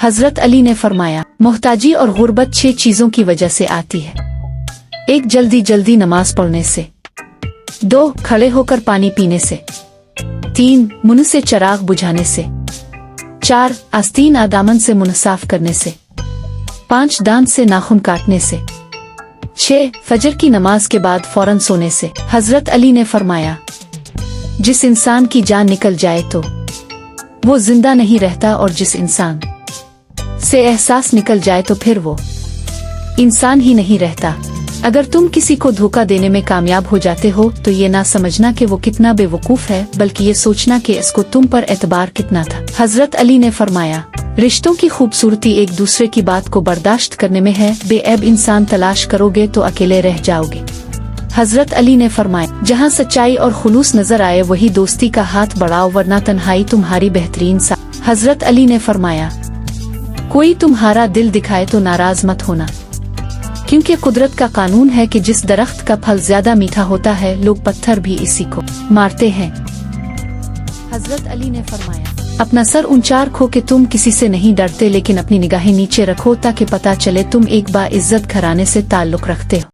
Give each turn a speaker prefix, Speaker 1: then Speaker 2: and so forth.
Speaker 1: حضرت علی نے فرمایا، محتاجی اور غربت 6 چیزوں کی وجہ سے آتی ہے۔ 1 جلدی جلدی نماز پڑھنے سے، 2 کھڑے ہو کر پانی پینے سے، 3 منہ سے چراغ بجھانے سے، 4 آستین دامن سے منہ صاف کرنے سے، 5 دانت سے ناخن کاٹنے سے، 6 فجر کی نماز کے بعد فوراً سونے سے۔ حضرت علی نے فرمایا، جس انسان کی جان نکل جائے تو وہ زندہ نہیں رہتا، اور جس انسان سے احساس نکل جائے تو پھر وہ انسان ہی نہیں رہتا۔ اگر تم کسی کو دھوکہ دینے میں کامیاب ہو جاتے ہو تو یہ نہ سمجھنا کہ وہ کتنا بے وقوف ہے، بلکہ یہ سوچنا کہ اس کو تم پر اعتبار کتنا تھا۔ حضرت علی نے فرمایا، رشتوں کی خوبصورتی ایک دوسرے کی بات کو برداشت کرنے میں ہے، بے عیب انسان تلاش کرو گے تو اکیلے رہ جاؤ گے۔ حضرت علی نے فرمایا، جہاں سچائی اور خلوص نظر آئے وہی دوستی کا ہاتھ بڑھاؤ، ورنہ تنہائی تمہاری بہترین حضرت علی نے فرمایا، کوئی تمہارا دل دکھائے تو ناراض مت ہونا، کیونکہ قدرت کا قانون ہے کہ جس درخت کا پھل زیادہ میٹھا ہوتا ہے لوگ پتھر بھی اسی کو مارتے ہیں۔ حضرت علی نے فرمایا، اپنا سر اونچا رکھو کہ تم کسی سے نہیں ڈرتے، لیکن اپنی نگاہیں نیچے رکھو تاکہ پتہ چلے تم ایک باعزت گھرانے سے تعلق رکھتے ہو۔